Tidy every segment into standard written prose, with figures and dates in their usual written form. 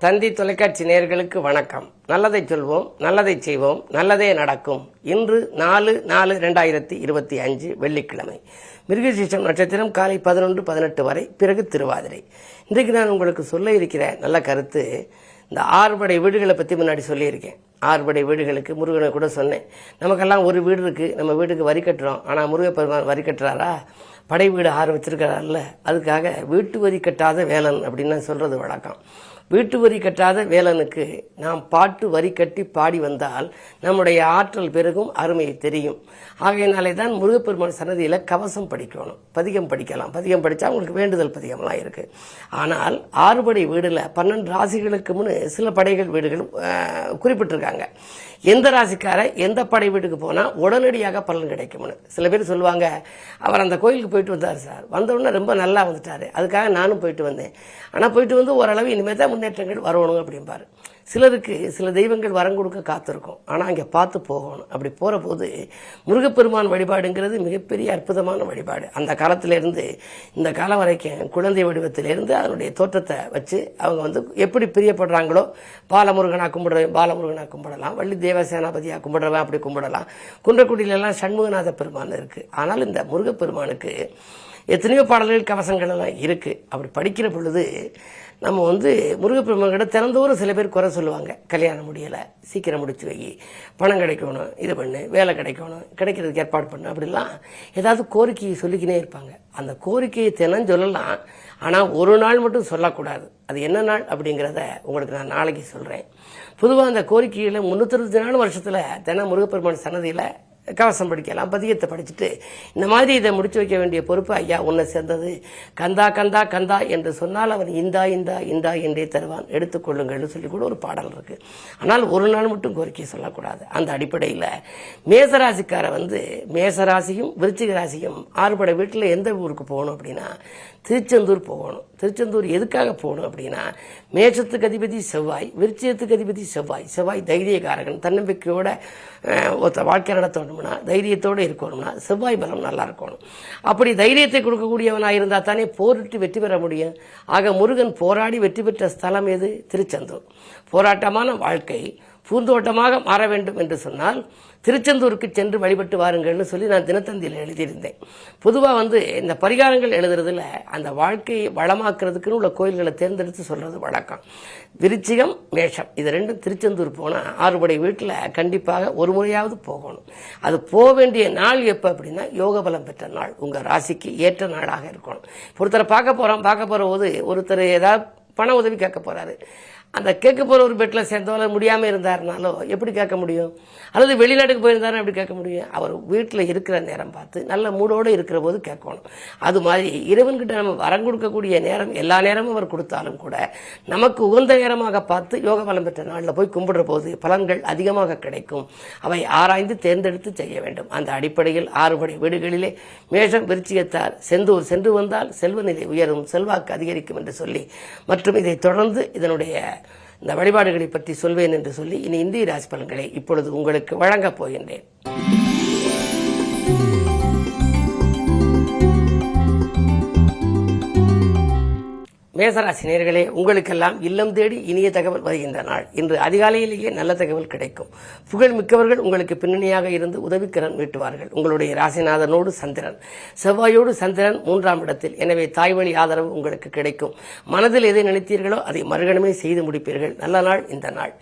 தந்தி தொலைக்காட்சி நேயர்களுக்கு வணக்கம். நல்லதை சொல்வோம், நல்லதை செய்வோம், நல்லதே நடக்கும். இன்று 4/4/2025 வெள்ளிக்கிழமை. மிருகசீரிஷம் நட்சத்திரம் காலை 11:18 வரை, பிறகு திருவாதிரை. இன்றைக்கு நான் உங்களுக்கு சொல்ல இருக்கிற நல்ல கருத்து, இந்த 6 படை வீடுகளை பற்றி முன்னாடி சொல்லியிருக்கேன். 6 படை வீடுகளுக்கு முருகனை கூட சொன்னேன். நமக்கெல்லாம் ஒரு வீடு இருக்கு, நம்ம வீட்டுக்கு வரி கட்டுறோம். ஆனால் முருகப்பெருமான் வரி கட்டுறாரா? படை வீடு 6 வச்சிருக்கிறார்ல, அதுக்காக வீட்டு வரி கட்டாத வேலன் அப்படின்னு சொல்றது வழக்கம். வீட்டு வரி கட்டாத வேலனுக்கு நாம் பாட்டு வரி கட்டி பாடி வந்தால் நம்முடைய ஆற்றல் பெருகும், அருமை தெரியும். ஆகையினாலே தான் முருகப்பெருமான் சன்னதியில கவசம் படிக்கணும், பதிகம் படிக்கலாம். பதிகம் படித்தா உங்களுக்கு வேண்டுதல் பதிகம்லாம் இருக்கு. ஆனால் 6 படை வீடுல 12 ராசிகளுக்கு முன்னு சில படைகள் வீடுகள் குறிப்பிட்டிருக்காங்க. எந்த ராசிக்கார எந்த படை வீட்டுக்கு போனா உடனடியாக பலன் கிடைக்கும்னு சில பேர் சொல்லுவாங்க. அவர் அந்த கோயிலுக்கு போயிட்டு வந்தார் சார், வந்தவுடனே ரொம்ப நல்லா வந்துட்டாரு, அதுக்காக நானும் போயிட்டு வந்தேன். ஆனா போயிட்டு வந்து ஓரளவு இனிமேல் தான் முன்னேற்றங்கள் வரணும் அப்படிம்பாரு. சிலருக்கு சில தெய்வங்கள் வரம் கொடுக்க காத்திருக்கும், ஆனா அங்க பார்த்து போகணும். அப்படி போற போது முருகப்பெருமான் வழிபாடுங்கிறது மிகப்பெரிய அற்புதமான வழிபாடு. அந்த காலத்திலிருந்து இந்த காலம் வரைக்கும் குழந்தை வடிவத்திலிருந்து அதனுடைய தோற்றத்தை வச்சு அவங்க எப்படி பிரியப்படுறாங்களோ, பாலமுருகனா கும்பிடுறேன், பாலமுருகனா கும்பிடலாம், வள்ளி தேவசேனாபதியா கும்பிடலாம், அப்படி கும்பிடலாம். குன்றக்குடியிலெல்லாம் சண்முகநாத பெருமான் இருக்கு. ஆனால் இந்த முருகப்பெருமானுக்கு எத்தனையோ பாடல்கள் கவசங்கள் எல்லாம் இருக்கு. அப்படி படிக்கிற பொழுது நம்ம முருகப்பெருமான் கிட்ட திறந்தோறும் சில பேர் குறை சொல்லுவாங்க. கல்யாணம் முடியலை, சீக்கிரம் முடிச்சு வை, பணம் கிடைக்கணும், இது பண்ணு, வேலை கிடைக்கணும், கிடைக்கிறதுக்கு ஏற்பாடு பண்ணு, அப்படிலாம் ஏதாவது கோரிக்கையை சொல்லிக்கினே இருப்பாங்க. அந்த கோரிக்கையை தினம் சொல்லலாம், ஆனால் ஒரு நாள் மட்டும் சொல்லக்கூடாது. அது என்ன நாள் அப்படிங்கிறத உங்களுக்கு நான் நாளைக்கு சொல்றேன். பொதுவாக அந்த கோரிக்கையில 360 நாள் வருஷத்துல தினம் முருகப்பெருமான் சன்னதியில கவசம் படிக்கலாம், பதியத்தை படிச்சுட்டு இந்த மாதிரி இதை முடிச்சு வைக்க வேண்டிய பொறுப்பு ஐயா உன்னை சேர்ந்தது. கந்தா கந்தா கந்தா என்று சொன்னால் அவன் இந்தா இந்தா இந்தா என்றே தருவான், எடுத்துக்கொள்ளுங்கள்னு சொல்லி கூட ஒரு பாடல் இருக்கு. ஆனால் ஒரு நாள் மட்டும் கோரிக்கை சொல்லக்கூடாது. அந்த அடிப்படையில் மேசராசிக்கார மேசராசியும் விருச்சிக ராசியும் 6 படை வீட்டில் எந்த ஊருக்கு போகணும் அப்படின்னா திருச்செந்தூர் போகணும். திருச்செந்தூர் எதுக்காக போகணும் அப்படின்னா, மேஷத்துக்கு அதிபதி செவ்வாய், விருச்சிகத்துக்கு அதிபதி செவ்வாய். செவ்வாய் தைரியக்காரகன், தன்னம்பிக்கையோட வாழ்க்கை நடத்தணும்னா, தைரியத்தோடு இருக்கணும்னா செவ்வாய் பலம் நல்லா இருக்கணும். அப்படி தைரியத்தை கொடுக்கக்கூடியவனாக இருந்தால் தானே போரிட்டு வெற்றி பெற முடியும். ஆக முருகன் போராடி வெற்றி பெற்ற ஸ்தலம் எது? திருச்செந்தூர். போராட்டமான வாழ்க்கை பூந்தோட்டமாக மாற வேண்டும் என்று சொன்னால் திருச்செந்தூருக்கு சென்று வழிபட்டு வாருங்கள்னு சொல்லி நான் தினத்தந்தியில் எழுதியிருந்தேன். பொதுவாக இந்த பரிகாரங்கள் எழுதுறதுல அந்த வாழ்க்கையை வளமாக்குறதுக்குன்னு உள்ள கோயில்களை தேர்ந்தெடுத்து சொல்றது வழக்கம். விருச்சிகம், மேஷம் இது ரெண்டும் திருச்செந்தூர் போனால் 6 படை வீட்டில் கண்டிப்பாக ஒரு முறையாவது போகணும். அது போக வேண்டிய நாள் எப்போ அப்படின்னா யோக பலம் பெற்ற நாள், உங்க ராசிக்கு ஏற்ற நாளாக இருக்கணும். ஒருத்தரை பார்க்க போற போது ஒருத்தர் ஏதாவது பண உதவி கேட்க போறாரு. அந்த கேட்க போற ஒரு பெட்டில் சேர்ந்தவரை முடியாம இருந்தாருனாலோ எப்படி கேட்க முடியும்? அல்லது வெளிநாட்டுக்கு போயிருந்தாரு எப்படி கேட்க முடியும்? அவர் வீட்டில் இருக்கிற நேரம் பார்த்து நல்ல மூடோடு இருக்கிற போது கேட்கணும். அது மாதிரி இறைவன்கிட்ட நம்ம வரம் கொடுக்கக்கூடிய நேரம் எல்லா நேரமும் அவர் கொடுத்தாலும் கூட நமக்கு உகந்த நேரமாக பார்த்து யோக பலம் பெற்ற நாளில் போய் கும்பிடுற போது பலன்கள் அதிகமாக கிடைக்கும். அவை ஆராய்ந்து தேர்ந்தெடுத்து செய்ய வேண்டும். அந்த அடிப்படையில் 6 படை வீடுகளிலே மேஷம் விருச்சிகத்தார் செந்தூர் சென்று வந்தால் செல்வநிலை உயரும், செல்வாக்கு அதிகரிக்கும் என்று சொல்லி, மற்றும் இதை தொடர்ந்து இதனுடைய இந்த வழிபாடுகளை பற்றி சொல்வேன் என்று சொல்லி இனி இந்திய ராசி பலன்களை இப்பொழுது உங்களுக்கு வழங்கப் போகின்றேன். மேசராசி நேயர்களே, உங்களுக்கெல்லாம் இல்லம் தேடி இனிய தகவல் வருகின்ற நாள். இன்று அதிகாலையிலேயே நல்ல தகவல் கிடைக்கும். புகழ் மிக்கவர்கள் உங்களுக்கு பின்னணியாக இருந்து உதவிக்கரன் மீட்டுவார்கள். உங்களுடைய ராசிநாதனோடு சந்திரன், செவ்வாயோடு சந்திரன் 3ஆம் இடத்தில். எனவே தாய்வழி ஆதரவு உங்களுக்கு கிடைக்கும். மனதில் எதை நினைத்தீர்களோ அதை மறுகணமே செய்து முடிப்பீர்கள். நல்ல நாள் இந்த நாள்.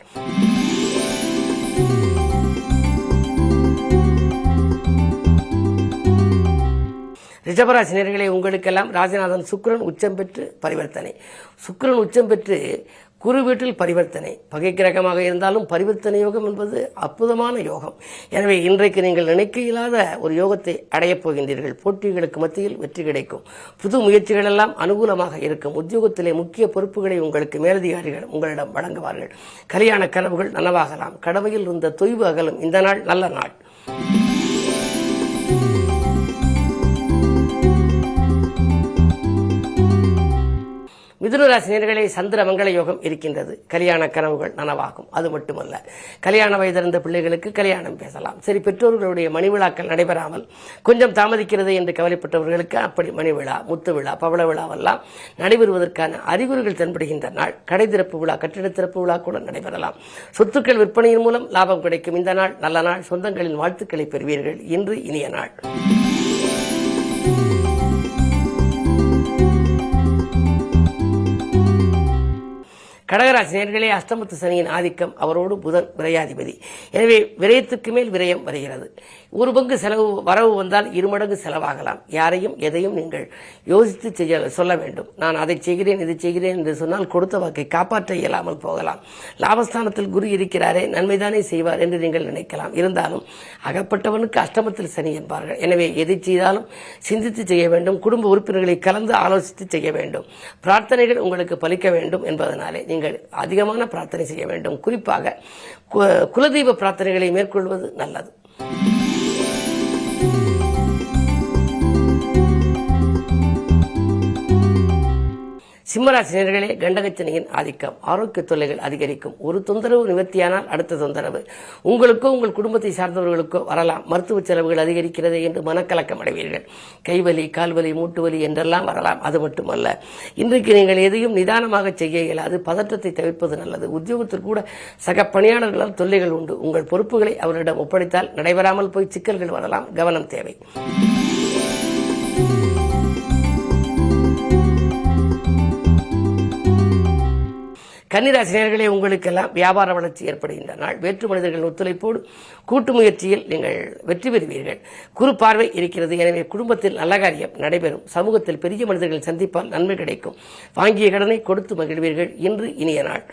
ரிஷபராசி நேயர்களே, உங்களுக்கெல்லாம் ராசிநாதன் சுக்கிரன் உச்சம் பெற்று பரிவர்த்தனை. சுக்கிரன் உச்சம் பெற்று குரு வீட்டில் பரிவர்த்தனை. பகை கிரகமாக இருந்தாலும் பரிவர்த்தனை யோகம் என்பது அற்புதமான யோகம். எனவே இன்றைக்கு நீங்கள் நினைக்க இயலாத ஒரு யோகத்தை அடையப் போகின்றீர்கள். போட்டிகளுக்கு மத்தியில் வெற்றி கிடைக்கும். புது முயற்சிகள் எல்லாம் அனுகூலமாக இருக்கும். உத்தியோகத்திலே முக்கிய பொறுப்புகளை உங்களுக்கு மேலதிகாரிகள் உங்களிடம் வழங்குவார்கள். கல்யாண கனவுகள் நனவாகலாம். கடமையில் இருந்த தொய்வு அகலும். இந்த நாள் நல்ல நாள். மிதுன ராசி நேயர்களே, சந்திர மங்கள யோகம் இருக்கின்றது. கல்யாண கனவுகள் நனவாகும். அது மட்டுமல்ல, கல்யாண வயதிருந்த பிள்ளைகளுக்கு கல்யாணம் பேசலாம். சரி, பெற்றோர்களுடைய மணி விழாக்கள் நடைபெறாமல் கொஞ்சம் தாமதிக்கிறது என்று கவலைப்பட்டவர்களுக்கு அப்படி மணி விழா, முத்து விழா, பவள விழாவெல்லாம் நடைபெறுவதற்கான அறிகுறிகள் தென்படுகின்ற நாள். கடை திறப்பு விழா, கட்டிட திறப்பு விழா கூட நடைபெறலாம். சொத்துக்கள் விற்பனையின் மூலம் லாபம் கிடைக்கும். இந்த நாள் நல்ல நாள். சொந்தங்களின் வாழ்த்துக்களை பெறுவீர்கள். இன்று இனிய நாள். கடகராசி நேயர்களே, அஷ்டமத்து சனியின் ஆதிக்கம், அவரோடு புதன் விரையாதிபதி. எனவே விரயத்துக்கு மேல் விரயம் வருகிறது. ஒரு பங்கு செலவு வரவு வந்தால் இருமடங்கு செலவாகலாம். யாரையும் எதையும் நீங்கள் யோசித்து சொல்ல வேண்டும். நான் அதை செய்கிறேன், இதை செய்கிறேன் என்று சொன்னால் கொடுத்த வாக்கை காப்பாற்ற இயலாமல் போகலாம். லாபஸ்தானத்தில் குரு இருக்கிறாரே, நன்மைதானே செய்வார் என்று நீங்கள் நினைக்கலாம். இருந்தாலும் அகப்பட்டவனுக்கு அஷ்டமத்தில் சனி என்பார்கள். எனவே எதை செய்தாலும் சிந்தித்து செய்ய வேண்டும். குடும்ப உறுப்பினர்களை கலந்து ஆலோசித்து செய்ய வேண்டும். பிரார்த்தனைகள் உங்களுக்கு பலிக்க வேண்டும் என்பதனாலே நீங்கள் அதிகமான பிரார்த்தனை செய்ய வேண்டும். குறிப்பாக குலதெய்வ பிரார்த்தனைகளை மேற்கொள்வது நல்லது. சிம்மராசி நேயர்களே, கண்டகச்சனியின் ஆதிக்கம், ஆரோக்கிய தொல்லைகள் அதிகரிக்கும். ஒரு தொந்தரவு நிவர்த்தியானால் அடுத்த தொந்தரவு உங்களுக்கோ உங்கள் குடும்பத்தை சார்ந்தவர்களுக்கோ வரலாம். மருத்துவ செலவுகள் அதிகரிக்கிறது என்று மனக்கலக்கம் அடைவீர்கள். கைவலி, கால்வலி, மூட்டு வலி என்றெல்லாம் வரலாம். அது மட்டுமல்ல, இன்றைக்கு நீங்கள் எதையும் நிதானமாக செய்ய இயலாது. பதற்றத்தை தவிர்ப்பது நல்லது. உத்தியோகத்தில் கூட சக பணியாளர்களால் தொல்லைகள் உண்டு. உங்கள் பொறுப்புகளை அவரிடம் ஒப்படைத்தால் நடைபெறாமல் போய் சிக்கல்கள் வரலாம். கவனம் தேவை. கன்னிராசி நேயர்களே, உங்களுக்கெல்லாம் வியாபார வளர்ச்சி ஏற்படுகின்ற நாள். வேற்று மனிதர்கள் ஒத்துழைப்போடு கூட்டு முயற்சியில் நீங்கள் வெற்றி பெறுவீர்கள். குறு பார்வை இருக்கிறது. எனவே குடும்பத்தில் நல்ல காரியம் நடைபெறும். சமூகத்தில் பெரிய மனிதர்கள் சந்திப்பால் நன்மை கிடைக்கும். வாங்கிய கடனை கொடுத்து மகிழ்வீர்கள். இன்று இனிய நாள்.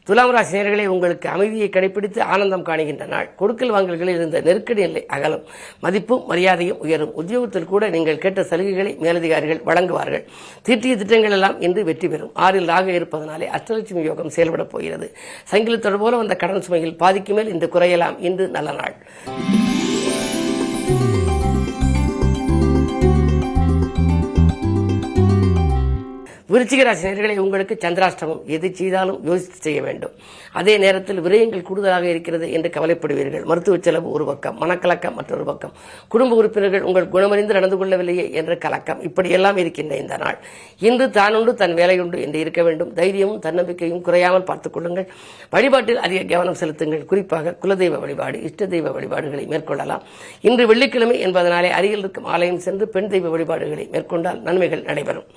துலாம் ராசி நேயர்களே, உங்களுக்கு அமைதியை கடைபிடித்து ஆனந்தம் காணுகின்ற நாள். கொடுக்கல் வாங்கல்களில் இருந்த நெருக்கடி நிலை அகலும். மதிப்பும் மரியாதையும் உயரும். உத்தியோகத்தில் கூட நீங்கள் கேட்ட சலுகைகளை மேலதிகாரிகள் வழங்குவார்கள். தீட்டிய திட்டங்கள் எல்லாம் இன்று வெற்றி பெறும். 6ல் ராகு இருப்பதனாலே அஷ்டலட்சுமி யோகம் செயல்படப் போகிறது. சங்கிலித்தொடர் போல வந்த கடன் சுமையில் பாதிக்கு மேல் இன்று குறையலாம். இன்று நல்ல நாள். விருச்சிக ராசி நேயர்களே, உங்களுக்கு சந்திராஷ்டமம். எது செய்தாலும் யோசித்து செய்ய வேண்டும். அதே நேரத்தில் விரயங்கள் கூடுதலாக இருக்கிறது என்று கவலைப்படுவீர்கள். மருத்துவ செலவு ஒரு பக்கம், மனக்கலக்கம் மற்றொரு பக்கம், குடும்ப உறுப்பினர்கள் உங்கள் குணமறிந்து நடந்து கொள்ளவில்லையே என்ற கலக்கம், இப்படியெல்லாம் இருக்கின்ற இந்த நாள். இன்று தானுண்டு தன் வேலையுண்டு என்று இருக்க வேண்டும். தைரியமும் தன்னம்பிக்கையும் குறையாமல் பார்த்துக் கொள்ளுங்கள். வழிபாட்டில் அதிக கவனம் செலுத்துங்கள். குறிப்பாக குலதெய்வ வழிபாடு, இஷ்ட தெய்வ வழிபாடுகளை மேற்கொள்ளலாம். இன்று வெள்ளிக்கிழமை என்பதனாலே அருகில் இருக்கும் ஆலயம் சென்று பெண் தெய்வ வழிபாடுகளை மேற்கொண்டால் நன்மைகள் நடைபெறும்.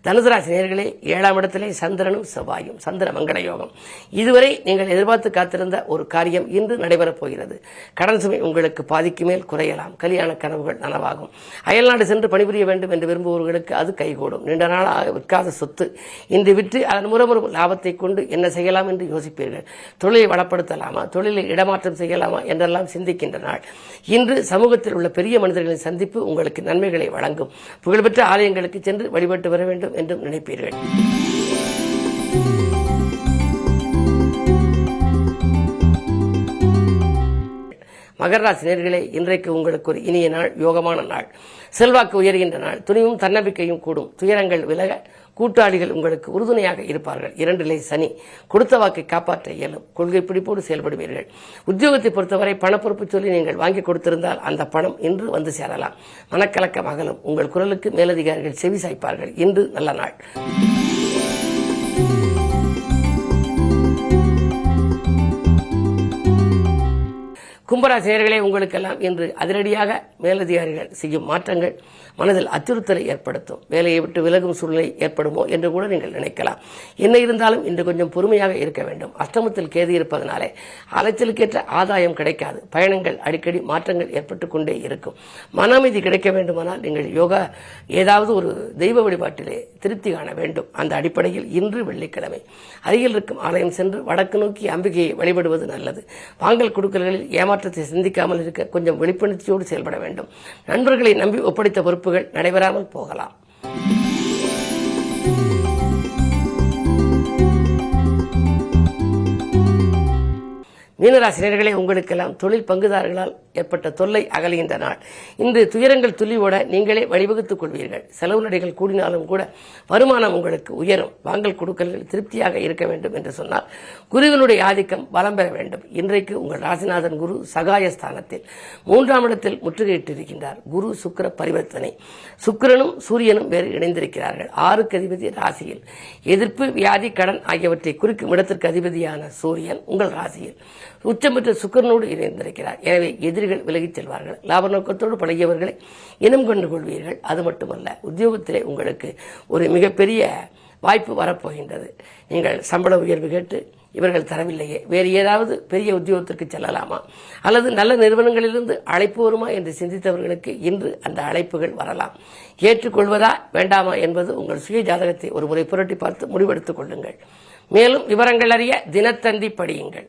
தனுசு ராசி நேயர்களே, 7ஆம் இடத்திலே சந்திரனும் செவ்வாயும். சந்திர மங்கள யோகம். இதுவரை நீங்கள் எதிர்பார்த்து காத்திருந்த ஒரு காரியம் இன்று நடைபெறப் போகிறது. கடன் சுமை உங்களுக்கு பாதிக்கு மேல் குறையலாம். கல்யாண கனவுகள் நனவாகும். அயல்நாடு சென்று பணிபுரிய வேண்டும் என்று விரும்புபவர்களுக்கு அது கைகூடும். நீண்ட நாளாக விற்காத சொத்து இன்று விற்று அதன் மூலம் லாபத்தை கொண்டு என்ன செய்யலாம் என்று யோசிப்பீர்கள். தொழிலை வளப்படுத்தலாமா, தொழிலை இடமாற்றம் செய்யலாமா என்றெல்லாம் சிந்திக்கின்ற நாள். இன்று சமூகத்தில் உள்ள பெரிய மனிதர்களின் சந்திப்பு உங்களுக்கு நன்மைகளை வழங்கும். புகழ்பெற்ற ஆலயங்களுக்கு சென்று வழிபட்டு வர வேண்டும் என்றும் நினைப்பீர்கள். மகர ராசி நேயர்களே, இன்றைக்கு உங்களுக்கு ஒரு இனிய நாள், யோகமான நாள். செல்வாக்கு உயர்கின்ற நாள். துணிவும் தன்னம்பிக்கையும் கூடும். துயரங்கள் விலக கூட்டாளிகள் உங்களுக்கு உறுதுணையாக இருப்பார்கள். 2லே சனி. கொடுத்த வாக்கை காப்பாற்ற இயலும். கொள்கை பிடிப்போடு செயல்படுவீர்கள். உத்தியோகத்தை பொறுத்தவரை பணப்பொறுப்பு சொல்லி நீங்கள் வாங்கி கொடுத்திருந்தால் அந்த பணம் இன்று வந்து சேரலாம். மனக்கலக்கம் அகலும். உங்கள் குரலுக்கு மேலதிகாரிகள் செவி சாய்ப்பார்கள். இன்று நல்ல நாள். கும்பராசி நேயர்களே, உங்களுக்கெல்லாம் இன்று அதிரடியாக மேலதிகாரிகள் செய்யும் மாற்றங்கள் மனதில் அச்சுறுத்தலை ஏற்படுத்தும். வேலையை விட்டு விலகும் சூழ்நிலை ஏற்படுமோ என்று கூட நீங்கள் நினைக்கலாம். என்ன இருந்தாலும் இன்று கொஞ்சம் பொறுமையாக இருக்க வேண்டும். அஷ்டமத்தில் கேது இருப்பதனாலே அலைச்சலுக்கேற்ற ஆதாயம் கிடைக்காது. பயணங்கள் அடிக்கடி மாற்றங்கள் ஏற்பட்டுக் கொண்டே இருக்கும். மன அமைதி கிடைக்க வேண்டுமானால் நீங்கள் யோகா ஏதாவது ஒரு தெய்வ வழிபாட்டிலே திருப்தி காண வேண்டும். அந்த அடிப்படையில் இன்று வெள்ளிக்கிழமை அருகில் இருக்கும் ஆலயம் சென்று வடக்கு நோக்கி அம்பிகையை வழிபடுவது நல்லது. வாங்கல் கொடுக்கல்களில் ஏமாற்றத்தை சிந்திக்காமல் இருக்க கொஞ்சம் வெளிப்படையோடு செயல்பட வேண்டும். நண்பர்களை நம்பி ஒப்படைத்த பொறுப்புகள் நடைபெறாமல் போகலாம். மீனராசினியர்களே, உங்களுக்கெல்லாம் தொழில் பங்குதாரர்களால் ஏற்பட்ட தொல்லை அகலுகின்ற நாள். இன்று துயரங்கள் துள்ளிவோட நீங்களே வழிவகுத்துக் கொள்வீர்கள். செலவு நடைகள் கூடினாலும் கூட வருமானம் உங்களுக்கு உயரும். வாங்கல் கொடுக்கல்கள் திருப்தியாக இருக்க வேண்டும் என்று சொன்னால் குருவினுடைய ஆதிக்கம் பலம் பெற வேண்டும். இன்றைக்கு உங்கள் ராசிநாதன் குரு சகாயஸ்தானத்தில் 3ஆம் இடத்தில் முற்றுகையிட்டிருக்கின்றார். குரு சுக்கிர பரிவர்த்தனை. சுக்கிரனும் சூரியனும் வேறு இணைந்திருக்கிறார்கள். 6க்கு அதிபதி ராசியில். எதிர்ப்பு, வியாதி, கடன் ஆகியவற்றை குறிக்கும் இடத்திற்கு அதிபதியான சூரியன் உங்கள் ராசியில் உச்சம் பெற்ற சுக்கிரனோடு இணைந்திருக்கிறார். எனவே எதிரிகள் விலகிச் செல்வார்கள். லாப நோக்கத்தோடு பழகியவர்களை இனம் கண்டு கொள்வீர்கள். அது மட்டுமல்ல, உத்தியோகத்திலே உங்களுக்கு ஒரு மிகப்பெரிய வாய்ப்பு வரப்போகின்றது. நீங்கள் சம்பள உயர்வு கேட்டு இவர்கள் தரவில்லையே, வேறு ஏதாவது பெரிய உத்தியோகத்திற்கு செல்லலாமா அல்லது நல்ல நிறுவனங்களிலிருந்து அழைப்பு வருமா என்று சிந்தித்தவர்களுக்கு இன்று அந்த அழைப்புகள் வரலாம். ஏற்றுக்கொள்வதா வேண்டாமா என்பது உங்கள் சுய ஜாதகத்தை ஒரு முறை புரட்டி பார்த்து முடிவெடுத்துக் கொள்ளுங்கள். மேலும் விவரங்கள் அறிய தினத்தந்தி படியுங்கள்.